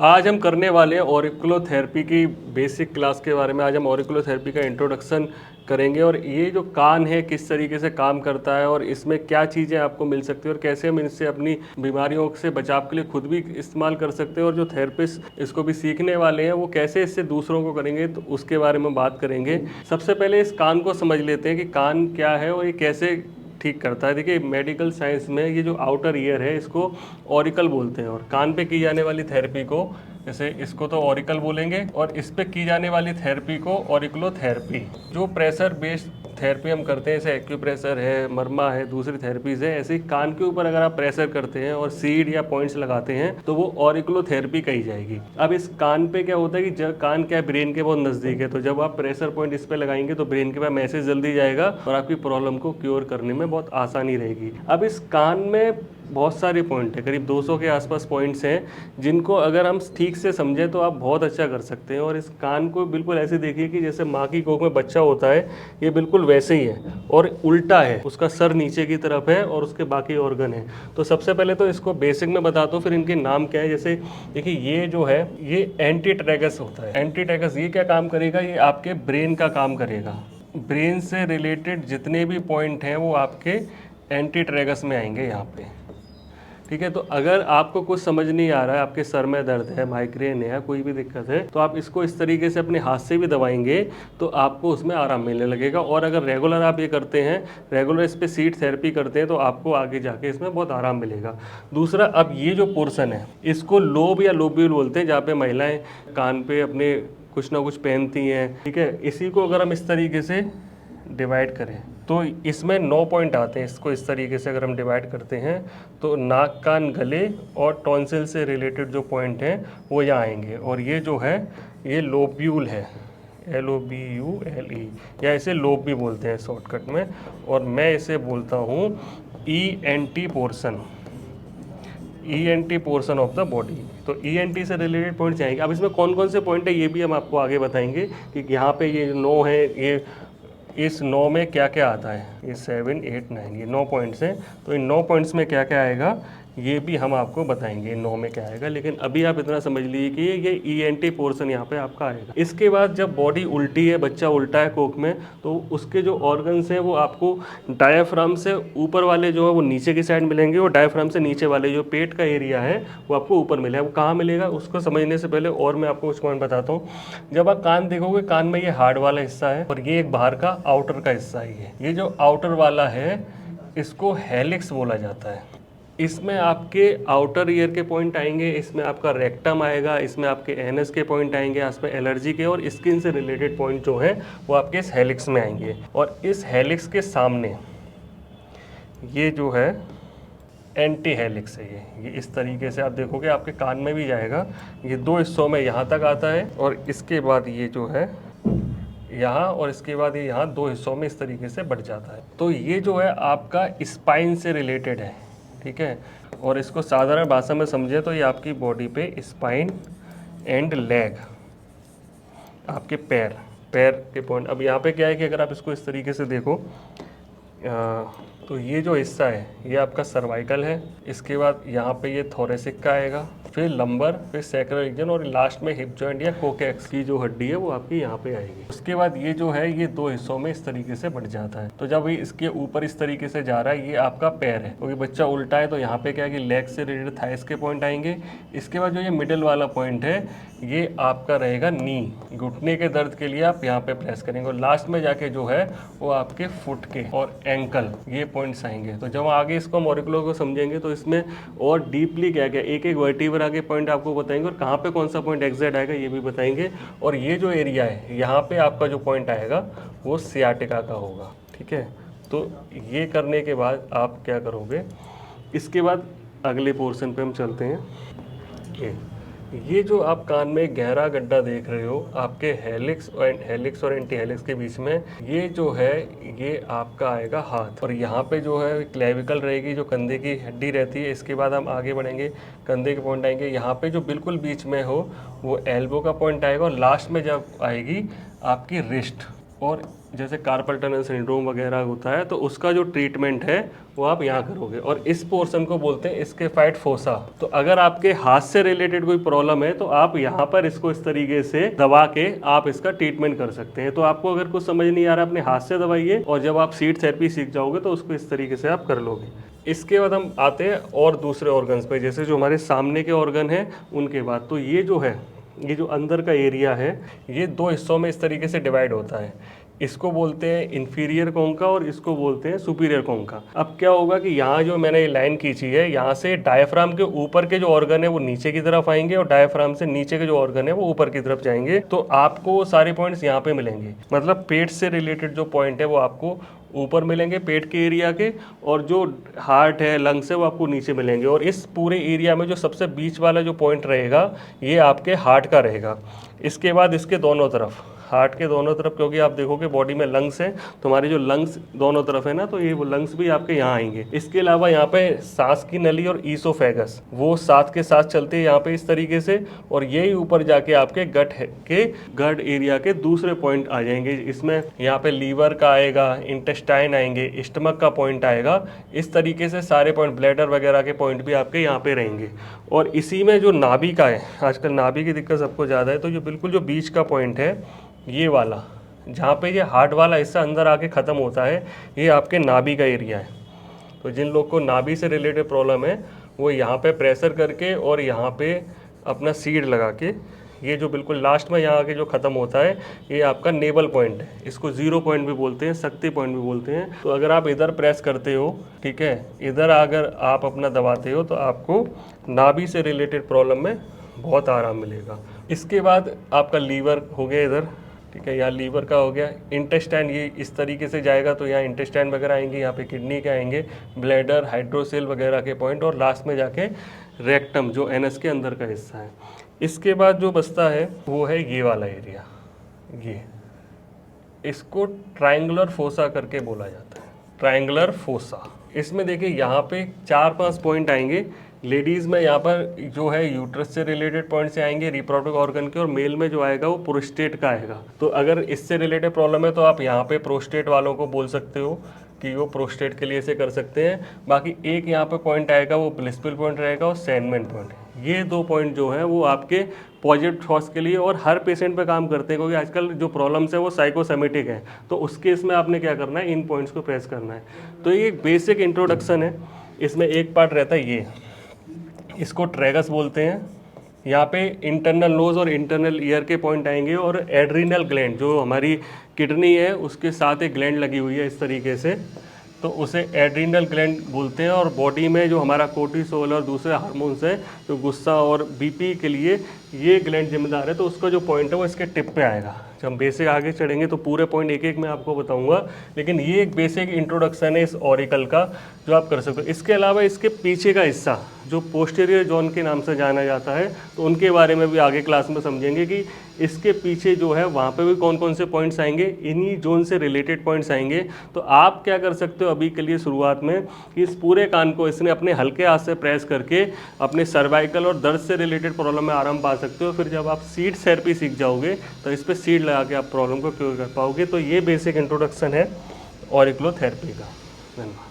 आज हम करने वाले हैं ऑरिकुलोथेरेपी की बेसिक क्लास के बारे में। आज हम ऑरिकुलोथेरेपी का इंट्रोडक्शन करेंगे और ये जो कान है किस तरीके से काम करता है और इसमें क्या चीज़ें आपको मिल सकती है और कैसे हम इनसे अपनी बीमारियों से बचाव के लिए खुद भी इस्तेमाल कर सकते हैं, और जो थेरेपिस्ट इसको भी सीखने वाले हैं वो कैसे इससे दूसरों को करेंगे, तो उसके बारे में बात करेंगे। सबसे पहले इस कान को समझ लेते हैं कि कान क्या है और ये कैसे ठीक करता है। देखिए, मेडिकल साइंस में ये जो आउटर ईयर है इसको ऑरिकल बोलते हैं, और कान पे की जाने वाली थेरेपी को, जैसे इसको तो ऑरिकल बोलेंगे, और इस पे की जाने वाली थेरेपी को ऑरिकुलोथेरेपी। जो प्रेशर बेस्ड थेरेपी हम करते हैं, जैसे एक्यूप्रेशर है, मरमा है, दूसरी थेरेपीज है, ऐसे ही कान के ऊपर अगर आप प्रेशर करते हैं और सीड या पॉइंट्स लगाते हैं तो वो ऑरिकुलोथेरेपी कही जाएगी। अब इस कान पे क्या होता है कि जब कान क्या है, ब्रेन के बहुत नज़दीक है, तो जब आप प्रेशर पॉइंट इस पे लगाएंगे तो ब्रेन के पास मैसेज जल्दी जाएगा और आपकी प्रॉब्लम को क्योर करने में बहुत आसानी रहेगी। अब इस कान में बहुत सारे पॉइंट है, करीब 200 के आसपास पॉइंट्स हैं, जिनको अगर हम ठीक से समझें तो आप बहुत अच्छा कर सकते हैं। और इस कान को बिल्कुल ऐसे देखिए कि जैसे माँ की कोख में बच्चा होता है, ये बिल्कुल वैसे ही है और उल्टा है, उसका सर नीचे की तरफ है और उसके बाकी ऑर्गन है। तो सबसे पहले तो इसको बेसिक में बताता हूँ, फिर इनके नाम क्या है। जैसे देखिए, ये जो है ये एंटीट्रैगस होता है। एंटीट्रैगस ये क्या काम करेगा, ये आपके ब्रेन का काम करेगा। ब्रेन से रिलेटेड जितने भी पॉइंट हैं वो आपके एंटीट्रैगस में आएंगे यहाँ पे। ठीक है, तो अगर आपको कुछ समझ नहीं आ रहा है, आपके सर में दर्द है, माइग्रेन है या कोई भी दिक्कत है, तो आप इसको इस तरीके से अपने हाथ से भी दबाएंगे तो आपको उसमें आराम मिलने लगेगा। और अगर रेगुलर आप ये करते हैं, रेगुलर इस पर सीट थेरेपी करते हैं, तो आपको आगे जाके इसमें बहुत आराम मिलेगा। दूसरा, अब ये जो पोर्सन है इसको लोब या लोब्यूल बोलते हैं, जहाँ पे महिलाएं कान पे अपने कुछ ना कुछ पहनती हैं। ठीक है, इसी को अगर हम इस तरीके से डिवाइड करें तो इसमें 9 पॉइंट आते हैं। इसको इस तरीके से अगर हम डिवाइड करते हैं तो नाक, कान, गले और टॉन्सिल से रिलेटेड जो पॉइंट हैं वो यहाँ आएंगे। और ये जो है ये लोब्यूल है, LOBULE, या इसे लोब भी बोलते हैं शॉर्टकट में, और मैं इसे बोलता हूँ ENT portion, ENT portion of the body. तो ENT से रिलेटेड पॉइंट्स आएंगे। अब इसमें कौन कौन से पॉइंट है ये भी हम आपको आगे बताएंगे कि यहाँ पे ये 9 है, ये इस 9 में क्या क्या आता है। ये 7, 8, 9, ये 9 पॉइंट्स हैं, तो इन 9 पॉइंट्स में क्या क्या आएगा ये भी हम आपको बताएंगे 9 में क्या आएगा। लेकिन अभी आप इतना समझ लीजिए कि ये ENT पोर्शन यहाँ पे आपका आएगा। इसके बाद जब बॉडी उल्टी है, बच्चा उल्टा है कोख में, तो उसके जो ऑर्गन्स हैं वो आपको डायाफ्राम से ऊपर वाले जो है वो नीचे की साइड मिलेंगे, और डायाफ्राम से नीचे वाले जो पेट का एरिया है वो आपको ऊपर मिलेगा। वो कहाँ मिलेगा उसको समझने से पहले और मैं आपको कुछ पॉइंट बताता हूँ। जब आप कान देखोगे, कान में ये हार्ड वाला हिस्सा है और ये एक बाहर का आउटर का हिस्सा है। ये जो आउटर वाला है इसको हेलिक्स बोला जाता है। इसमें आपके आउटर ईयर के पॉइंट आएंगे, इसमें आपका रेक्टम आएगा, इसमें आपके एनस के पॉइंट आएंगे, इसमें एलर्जी के और स्किन से रिलेटेड पॉइंट जो हैं वो आपके इस हेलिक्स में आएंगे। और इस हेलिक्स के सामने ये जो है एंटी हेलिक्स है। ये इस तरीके से आप देखोगे आपके कान में भी जाएगा। ये 2 हिस्सों में यहाँ तक आता है, और इसके बाद ये जो है यहाँ, और इसके बाद ये यहाँ 2 हिस्सों में इस तरीके से बढ़ जाता है। तो ये जो है आपका स्पाइन से रिलेटेड है। ठीक है, और इसको साधारण भाषा में समझे तो ये आपकी बॉडी पे स्पाइन एंड लेग, आपके पैर के पॉइंट। अब यहाँ पे क्या है कि अगर आप इसको इस तरीके से देखो तो ये जो हिस्सा है ये आपका सर्वाइकल है, इसके बाद यहाँ पे ये थोरेसिक का आएगा, फिर लंबर, फिर सैक्रल रीजन, और लास्ट में हिप जॉइंट या कोकेक्स की जो हड्डी है वो आपकी यहाँ पे आएगी। उसके बाद ये जो है ये 2 हिस्सों में इस तरीके से बढ़ जाता है। तो जब ये इसके ऊपर इस तरीके से जा रहा है, ये आपका पैर है, क्योंकि बच्चा उल्टा है, तो यहाँ पे क्या है कि लेग से रिलेटेड थाइस के पॉइंट आएंगे। इसके बाद जो ये मिडिल वाला पॉइंट है ये आपका रहेगा नी, घुटने के दर्द के लिए आप यहाँ पे प्रेस करेंगे, और लास्ट में जाके जो है वो आपके फुट के और एंकल ये पॉइंट्स आएंगे। तो जब आगे इसको हम ऑरिकुलो को समझेंगे तो इसमें और डीपली क्या क्या एक एक वर्टिब्रा के पॉइंट आपको बताएंगे, और कहाँ पे कौन सा पॉइंट एग्जैक्ट आएगा ये भी बताएंगे। और ये जो एरिया है यहाँ पे आपका जो पॉइंट आएगा वो सियाटिका का होगा। ठीक है, तो ये करने के बाद आप क्या करोगे, इसके बाद अगले पोर्शन पे हम चलते हैं। ये जो आप कान में गहरा गड्ढा देख रहे हो आपके हेलिक्स और एंटी हेलिक्स के बीच में, ये जो है ये आपका आएगा हाथ, और यहाँ पे जो है क्लेविकल रहेगी, जो कंधे की हड्डी रहती है। इसके बाद हम आगे बढ़ेंगे, कंधे के पॉइंट आएंगे, यहाँ पे जो बिल्कुल बीच में हो वो एल्बो का पॉइंट आएगा, और लास्ट में जब आएगी आपकी रिस्ट, और जैसे कार्पल टनल सिंड्रोम वगैरह होता है तो उसका जो ट्रीटमेंट है वो आप यहाँ करोगे, और इस पोर्शन को बोलते हैं स्केफाइड फोसा। तो अगर आपके हाथ से रिलेटेड कोई प्रॉब्लम है तो आप यहाँ पर इसको इस तरीके से दबा के आप इसका ट्रीटमेंट कर सकते हैं। तो आपको अगर कुछ समझ नहीं आ रहा अपने हाथ से दबाइए, और जब आप सीट थेरेपी सीख जाओगे तो उसको इस तरीके से आप कर लोगे। इसके बाद हम आते हैं और दूसरे ऑर्गन्स पे, जैसे जो हमारे सामने के ऑर्गन हैं उनके बाद। तो ये जो है, ये जो अंदर का एरिया है, ये दो हिस्सों में इस तरीके से डिवाइड होता है। इसको बोलते हैं इंफीरियर कोंका और इसको बोलते हैं सुपीरियर कोंका। अब क्या होगा कि यहाँ जो मैंने ये लाइन खींची है, यहाँ से डायफ्राम के ऊपर के जो ऑर्गन है वो नीचे की तरफ आएंगे, और डायफ्राम से नीचे के जो ऑर्गन है वो ऊपर की तरफ जाएंगे। तो आपको सारे पॉइंट्स यहाँ पे मिलेंगे, मतलब पेट से रिलेटेड जो पॉइंट है वो आपको ऊपर मिलेंगे पेट के एरिया के, और जो हार्ट है, लंग्स है, वो आपको नीचे मिलेंगे। और इस पूरे एरिया में जो सबसे बीच वाला जो पॉइंट रहेगा ये आपके हार्ट का रहेगा। इसके बाद इसके दोनों तरफ, हार्ट के दोनों तरफ, क्योंकि आप देखोगे बॉडी में लंग्स है तो हमारे जो लंग्स दोनों तरफ है ना, तो ये वो लंग्स भी आपके यहाँ आएंगे। इसके अलावा यहाँ पे सांस की नली और ईसोफेगस वो साथ के साथ चलते हैं यहाँ पे इस तरीके से, और यही ऊपर जाके आपके गट एरिया के दूसरे पॉइंट आ जाएंगे। इसमें यहाँ पे लीवर का आएगा, इंटेस्टाइन आएंगे, स्टमक का पॉइंट आएगा। इस तरीके से सारे पॉइंट, ब्लैडर वगैरह के पॉइंट भी आपके यहाँ पे रहेंगे। और इसी में जो नाभि का है, आजकल नाभि की दिक्कत सबको ज़्यादा है, तो जो बिल्कुल जो बीच का पॉइंट है ये वाला, जहाँ पे ये हार्ट वाला हिस्सा अंदर आके ख़त्म होता है, ये आपके नाभि का एरिया है। तो जिन लोग को नाभि से रिलेटेड प्रॉब्लम है वो यहाँ पे प्रेशर करके और यहाँ पे अपना सीड लगा के, ये जो बिल्कुल लास्ट में यहाँ आके जो ख़त्म होता है ये आपका नेवल पॉइंट है। इसको ज़ीरो पॉइंट भी बोलते हैं, शक्ति पॉइंट भी बोलते हैं। तो अगर आप इधर प्रेस करते हो, ठीक है, इधर अगर आप अपना दबाते हो तो आपको नाभि से रिलेटेड प्रॉब्लम में बहुत आराम मिलेगा। इसके बाद आपका लीवर हो गया इधर, ठीक है, यहाँ लीवर का हो गया। इंटेस्टाइन ये इस तरीके से जाएगा तो यहाँ इंटेस्टाइन वगैरह आएंगे, यहाँ पे किडनी के आएंगे, ब्लैडर, हाइड्रोसेल वगैरह के पॉइंट, और लास्ट में जाके रेक्टम जो एनस के अंदर का हिस्सा है। इसके बाद जो बचता है वो है ये वाला एरिया, ये इसको ट्रायंगुलर फोसा करके बोला जाता है, ट्रायंगुलर फोसा। इसमें देखिए यहाँ पे 4-5 पॉइंट आएंगे। लेडीज़ में यहाँ पर जो है यूट्रस से रिलेटेड पॉइंट से आएंगे, रिप्रोडक्टिव ऑर्गन के, और मेल में जो आएगा वो प्रोस्टेट का आएगा। तो अगर इससे रिलेटेड प्रॉब्लम है तो आप यहाँ पे प्रोस्टेट वालों को बोल सकते हो कि वो प्रोस्टेट के लिए इसे कर सकते हैं। बाकी एक यहाँ पे पॉइंट आएगा वो ब्लिसफुल पॉइंट रहेगा, और सैनमेन पॉइंट। ये दो पॉइंट जो है वो आपके पॉजिटिव थॉट्स के लिए और हर पेशेंट पे काम करते हैं, क्योंकि आजकल जो प्रॉब्लम्स है वो साइकोसेमेटिक है। तो उस केस में आपने क्या करना है, इन पॉइंट्स को प्रेस करना है। तो ये एक बेसिक इंट्रोडक्शन है। इसमें एक पार्ट रहता है ये, इसको ट्रैगस बोलते हैं। यहाँ पे इंटरनल नोज और इंटरनल ईयर के पॉइंट आएंगे, और एड्रिनल ग्लैंड जो हमारी किडनी है उसके साथ एक ग्लैंड लगी हुई है इस तरीके से, तो उसे एड्रिनल ग्लैंड बोलते हैं। और बॉडी में जो हमारा कोर्टिसोल और दूसरे हार्मोन्स हैं, तो गुस्सा और बीपी के लिए ये ग्लैंड जिम्मेदार है। तो उसका जो पॉइंट है वो इसके टिप पे आएगा। जब हम बेसिक आगे चढ़ेंगे तो पूरे पॉइंट एक एक मैं आपको बताऊंगा, लेकिन ये एक बेसिक इंट्रोडक्शन है इस ऑरिकल का जो आप कर सकते हो। इसके अलावा इसके पीछे का हिस्सा जो पोस्टीरियर जोन के नाम से जाना जाता है, तो उनके बारे में भी आगे क्लास में समझेंगे कि इसके पीछे जो है वहाँ पे भी कौन कौन से पॉइंट्स आएंगे, इन्हीं जोन से रिलेटेड पॉइंट्स आएंगे। तो आप क्या कर सकते हो अभी के लिए शुरुआत में, कि इस पूरे कान को इसने अपने हल्के हाथ से प्रेस करके अपने सर्वाइकल और दर्द से रिलेटेड प्रॉब्लम में आराम पा सकते हो। फिर जब आप सीट थेरेपी सीख जाओगे तो इस पर सीट लगा के आप प्रॉब्लम को क्योर कर पाओगे। तो ये बेसिक इंट्रोडक्शन है ऑरिकुलोथेरेपी का। धन्यवाद।